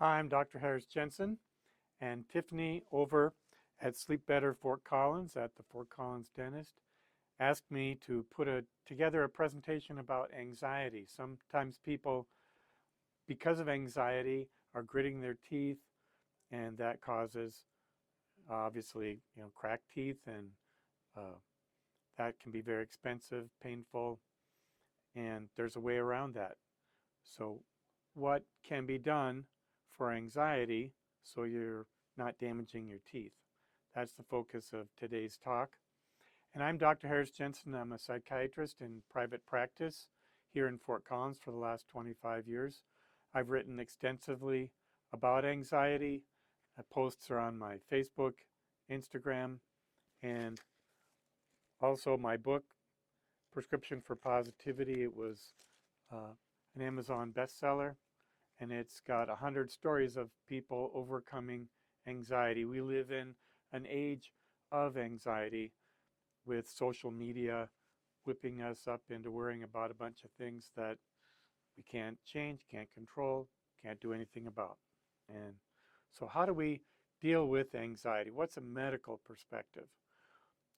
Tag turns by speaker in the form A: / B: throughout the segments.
A: Hi, I'm Dr. Harris Jensen, and Tiffany over at Sleep Better Fort Collins at the Fort Collins Dentist asked me to put together a presentation about anxiety. Sometimes people, because of anxiety, are gritting their teeth, and that causes obviously cracked teeth, and uh, that can be very expensive, painful, and there's a way around that. So, what can be done for anxiety so you're not damaging your teeth? That's the focus of today's talk. And I'm Dr. Harris Jensen. I'm a psychiatrist in private practice here in Fort Collins for the last 25 years. I've written extensively about anxiety. Posts are on my Facebook, Instagram, and also my book, Prescription for Positivity. It was an Amazon bestseller, and it's got 100 stories of people overcoming anxiety. We live in an age of anxiety with social media whipping us up into worrying about a bunch of things that we can't change, can't control, can't do anything about. And so, how do we deal with anxiety? What's a medical perspective?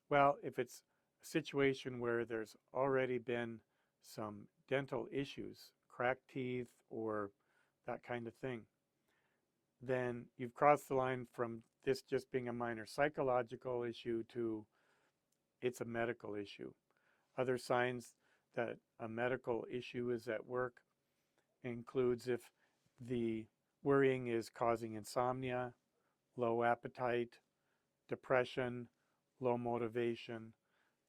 A: Well, if it's a situation where there's already been some dental issues, cracked teeth, or that kind of thing, then you've crossed the line from this just being a minor psychological issue to it's a medical issue. Other signs that a medical issue is at work includes if the worrying is causing insomnia, low appetite, depression, low motivation.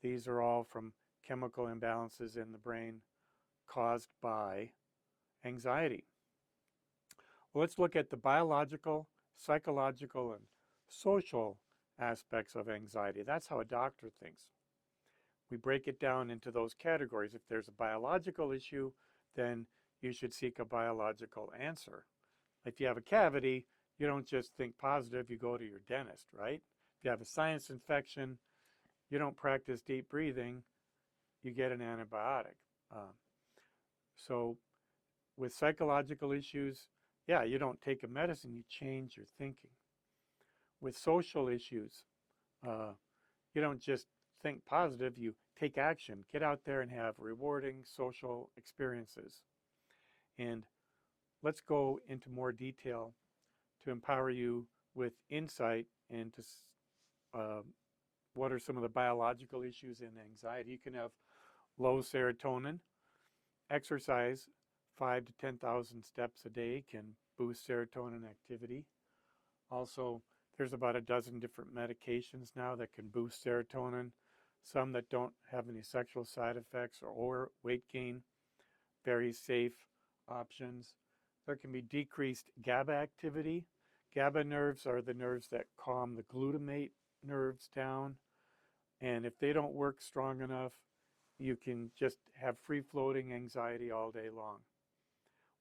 A: These are all from chemical imbalances in the brain caused by anxiety. Well, let's look at the biological, psychological, and social aspects of anxiety. That's how a doctor thinks. We break it down into those categories. If there's a biological issue, then you should seek a biological answer. If you have a cavity, you don't just think positive, you go to your dentist, right? If you have a sinus infection, you don't practice deep breathing, you get an antibiotic. So with psychological issues, yeah, you don't take a medicine, you change your thinking. With social issues, you don't just think positive, you take action. Get out there and have rewarding social experiences. And let's go into more detail to empower you with insight into uh, what are some of the biological issues in anxiety. You can have low serotonin. Exercise 5 to 10,000 steps a day can boost serotonin activity. Also, there's about a dozen different medications now that can boost serotonin, some that don't have any sexual side effects or weight gain, very safe options. There can be decreased GABA activity. GABA nerves are the nerves that calm the glutamate nerves down, and if they don't work strong enough, you can just have free-floating anxiety all day long.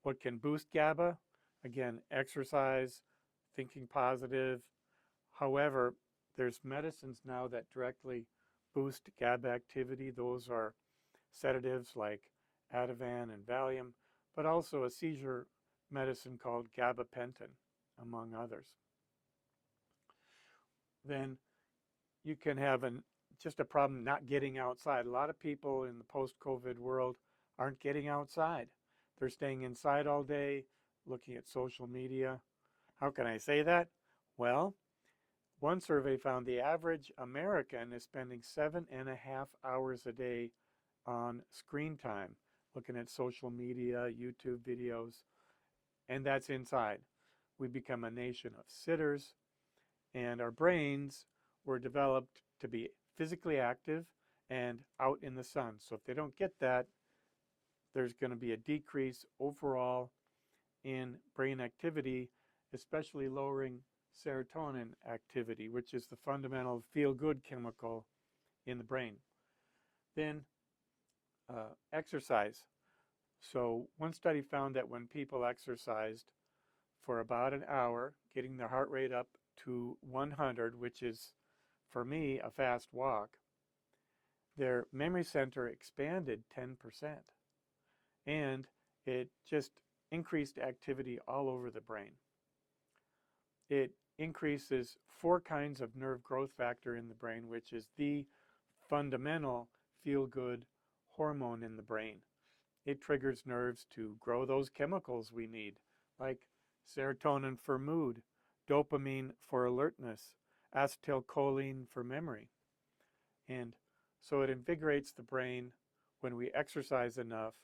A: What can boost GABA? Again, exercise, thinking positive. However, there's medicines now that directly boost GABA activity. Those are sedatives like Ativan and Valium, but also a seizure medicine called gabapentin, among others. Then you can have just a problem not getting outside. A lot of people in the post-COVID world aren't getting outside. They're staying inside all day, looking at social media. How can I say that? Well, one survey found the average American is spending 7.5 hours a day on screen time, looking at social media, YouTube videos, and that's inside. We become a nation of sitters, and our brains were developed to be physically active and out in the sun. So if they don't get that, there's going to be a decrease overall in brain activity, especially lowering serotonin activity, which is the fundamental feel-good chemical in the brain. Then exercise. So one study found that when people exercised for about an hour, getting their heart rate up to 100, which is, for me, a fast walk, their memory center expanded 10%. And it just increased activity all over the brain. it increases 4 kinds of nerve growth factor in the brain, which is the fundamental feel-good hormone in the brain. It triggers nerves to grow those chemicals we need, like serotonin for mood, dopamine for alertness, acetylcholine for memory. And so it invigorates the brain when we exercise enough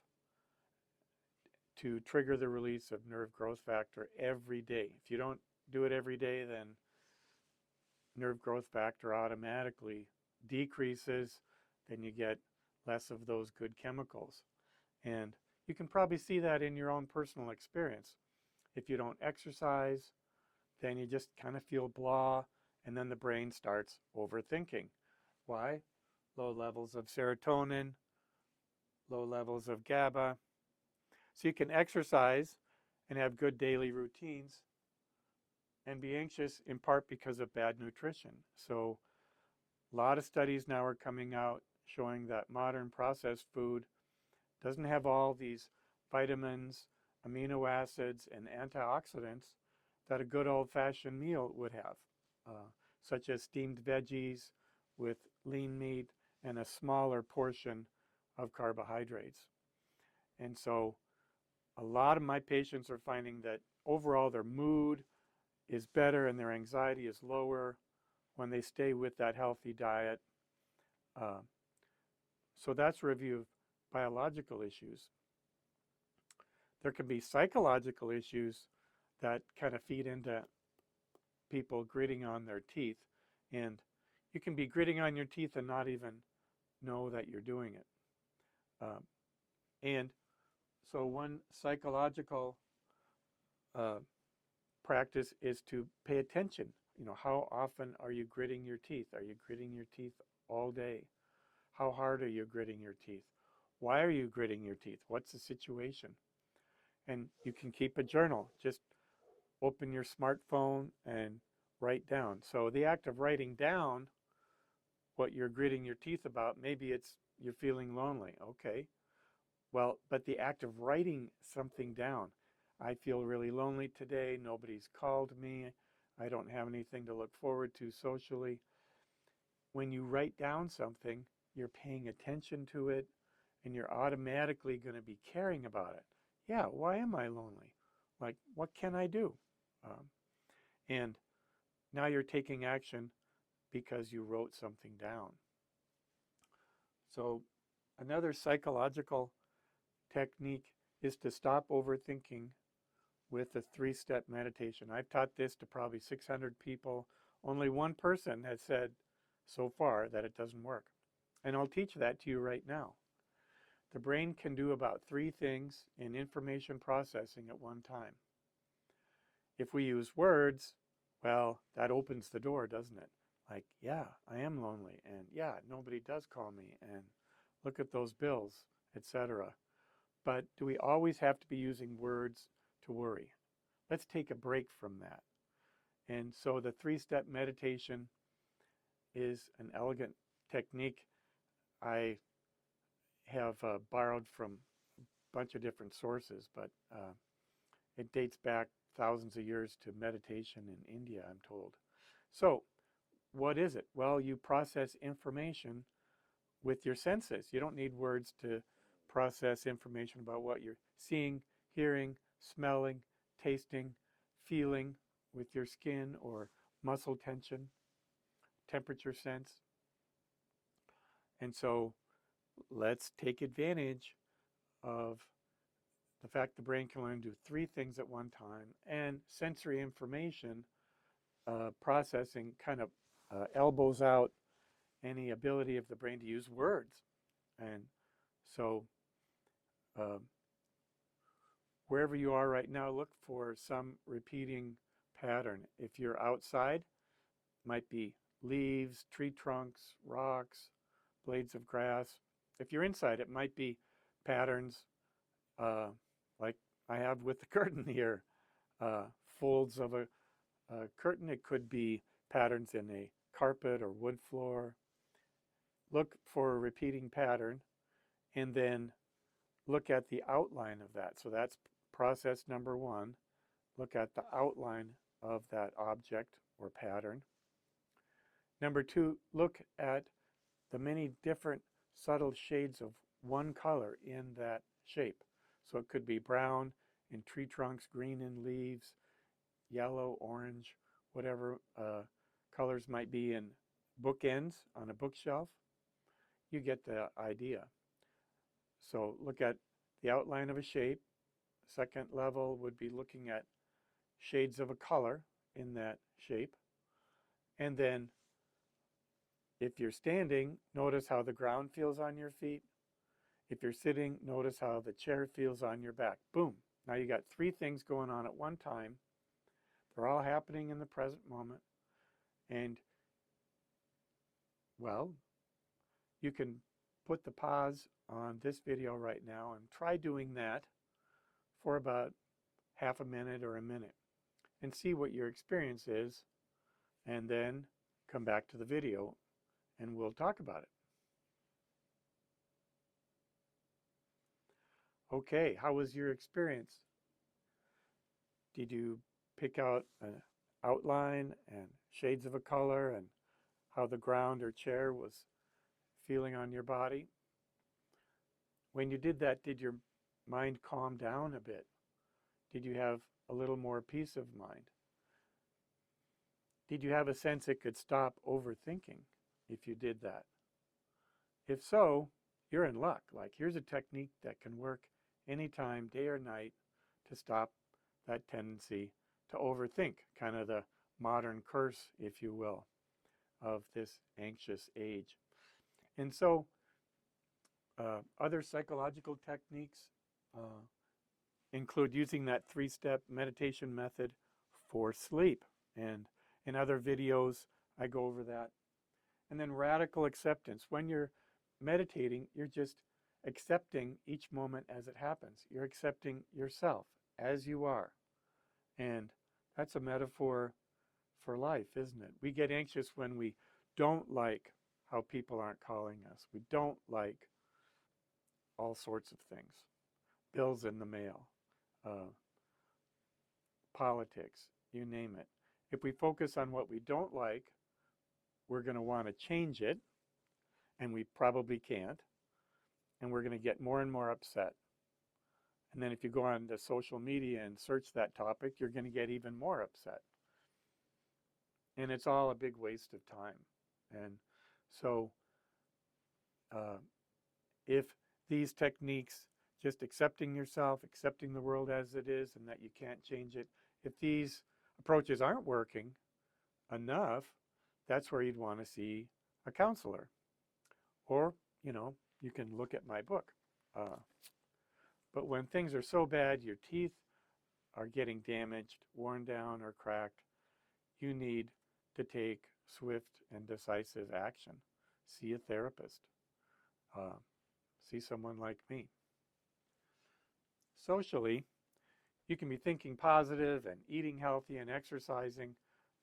A: to trigger the release of nerve growth factor every day. If you don't do it every day, then nerve growth factor automatically decreases, then you get less of those good chemicals. And you can probably see that in your own personal experience. If you don't exercise, then you just kind of feel blah, and then the brain starts overthinking. Why? Low levels of serotonin, low levels of GABA. So you can exercise and have good daily routines and be anxious in part because of bad nutrition. So a lot of studies now are coming out showing that modern processed food doesn't have all these vitamins, amino acids, and antioxidants that a good old-fashioned meal would have, such as steamed veggies with lean meat and a smaller portion of carbohydrates. And so a lot of my patients are finding that overall their mood is better and their anxiety is lower when they stay with that healthy diet. So that's a review of biological issues. There can be psychological issues that kind of feed into people gritting on their teeth. And you can be gritting on your teeth and not even know that you're doing it. And so one psychological practice is to pay attention. How often are you gritting your teeth? Are you gritting your teeth all day? How hard are you gritting your teeth? Why are you gritting your teeth? What's the situation? And you can keep a journal. Just open your smartphone and write down. So the act of writing down what you're gritting your teeth about, maybe it's you're feeling lonely. Okay. Well, but the act of writing something down, I feel really lonely today. Nobody's called me. I don't have anything to look forward to socially. When you write down something, you're paying attention to it and you're automatically going to be caring about it. Yeah, why am I lonely? Like, what can I do? And now you're taking action because you wrote something down. So another psychological technique is to stop overthinking with a 3-step meditation. I've taught this to probably 600 people. Only one person has said so far that it doesn't work. And I'll teach that to you right now. The brain can do about 3 things in information processing at one time. If we use words, well, that opens the door, doesn't it? Like, yeah, I am lonely, and yeah, nobody does call me, and look at those bills, etc. But do we always have to be using words to worry? Let's take a break from that. And so the 3-step meditation is an elegant technique I have borrowed from a bunch of different sources, but it dates back thousands of years to meditation in India, I'm told. So what is it? Well, you process information with your senses. You don't need words to process information about what you're seeing, hearing, smelling, tasting, feeling with your skin or muscle tension, temperature sense. And so let's take advantage of the fact the brain can learn to do 3 things at one time, and sensory information processing kind of elbows out any ability of the brain to use words. And so wherever you are right now, look for some repeating pattern. If you're outside, it might be leaves, tree trunks, rocks, blades of grass. If you're inside, it might be patterns like I have with the curtain here, folds of a curtain. It could be patterns in a carpet or wood floor. Look for a repeating pattern and then look at the outline of that. So that's process number 1. Look at the outline of that object or pattern. Number two, look at the many different subtle shades of one color in that shape. So it could be brown in tree trunks, green in leaves, yellow, orange, whatever colors might be in bookends on a bookshelf. You get the idea. So look at the outline of a shape. Second level would be looking at shades of a color in that shape. And then if you're standing, notice how the ground feels on your feet. If you're sitting, notice how the chair feels on your back. Boom. Now you got three things going on at one time. They're all happening in the present moment. And, well, you can put the pause on this video right now and try doing that for about half a minute or a minute and see what your experience is, and then come back to the video and we'll talk about it. Okay, how was your experience? Did you pick out an outline and shades of a color and how the ground or chair was feeling on your body? When you did that, did your mind calm down a bit? Did you have a little more peace of mind? Did you have a sense it could stop overthinking if you did that? If so, you're in luck. Like, here's a technique that can work anytime, day or night, to stop that tendency to overthink, kind of the modern curse, if you will, of this anxious age. And so other psychological techniques include using that three-step meditation method for sleep. And in other videos, I go over that. And then radical acceptance. When you're meditating, you're just accepting each moment as it happens. You're accepting yourself as you are. And that's a metaphor for life, isn't it? We get anxious when we don't like how people aren't calling us. We don't like all sorts of things. Bills in the mail, politics, you name it. If we focus on what we don't like, we're going to want to change it, and we probably can't, and we're going to get more and more upset. And then if you go on to social media and search that topic, you're going to get even more upset. And it's all a big waste of time. And so if these techniques, just accepting yourself, accepting the world as it is and that you can't change it, if these approaches aren't working enough, that's where you'd want to see a counselor. Or, you can look at my book. But when things are so bad, your teeth are getting damaged, worn down, or cracked, you need to take swift and decisive action. See a therapist. See someone like me. Socially, you can be thinking positive and eating healthy and exercising,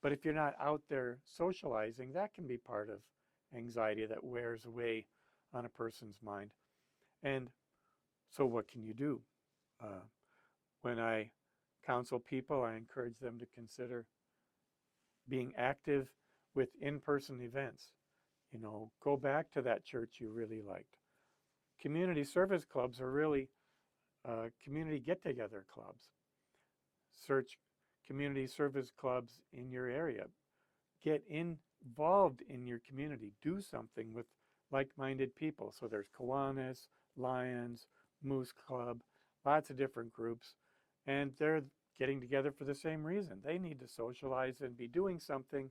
A: but if you're not out there socializing, that can be part of anxiety that wears away on a person's mind. And so what can you do? When I counsel people, I encourage them to consider being active with in-person events. Go back to that church you really liked. Community service clubs are really community get-together clubs. Search community service clubs in your area. Get involved in your community. Do something with like-minded people. So there's Kiwanis, Lions, Moose Club, lots of different groups, and they're getting together for the same reason. They need to socialize and be doing something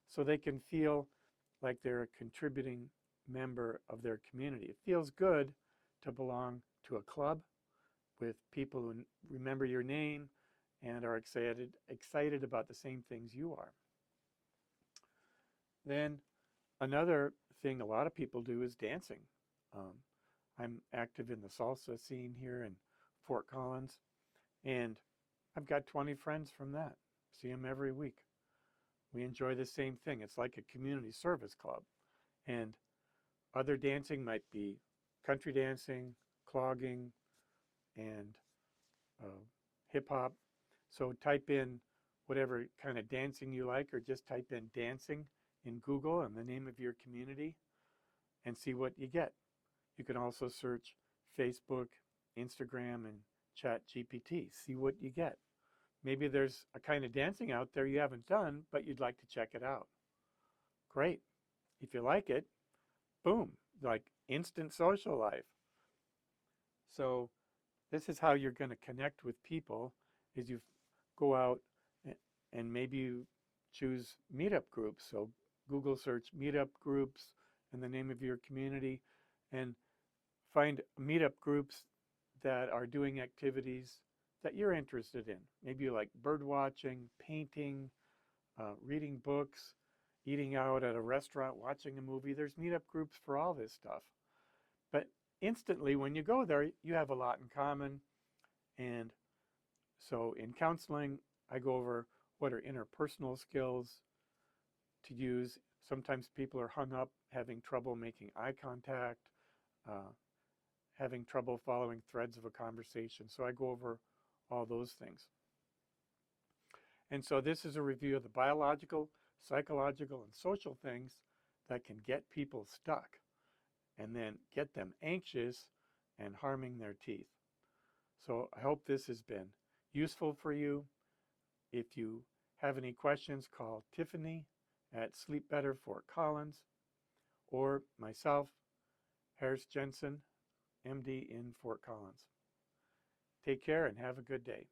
A: so they can feel like they're a contributing member of their community. It feels good to belong to a club with people who remember your name and are excited about the same things you are. Then another thing a lot of people do is dancing. I'm active in the salsa scene here in Fort Collins, and I've got 20 friends from that. See them every week. We enjoy the same thing. It's like a community service club. And other dancing might be country dancing, clogging, and hip hop. So type in whatever kind of dancing you like, or just type in dancing in Google and the name of your community and see what you get. You can also search Facebook, Instagram, and Chat GPT. See what you get. Maybe there's a kind of dancing out there you haven't done, but you'd like to check it out. Great. If you like it, boom, like instant social life. So this is how you're going to connect with people is you go out and maybe you choose meetup groups. So Google search meetup groups and the name of your community and find meetup groups that are doing activities that you're interested in. Maybe you like bird watching, painting, reading books, eating out at a restaurant, watching a movie. There's meetup groups for all this stuff. But instantly, when you go there, you have a lot in common. And so in counseling, I go over what are interpersonal skills to use. Sometimes people are hung up, having trouble making eye contact, uh, having trouble following threads of a conversation. So I go over all those things. And so this is a review of the biological, psychological, and social things that can get people stuck and then get them anxious and harming their teeth. So I hope this has been useful for you. If you have any questions, call Tiffany at Sleep Better Fort Collins or myself, Harris Jensen, MD in Fort Collins. Take care and have a good day.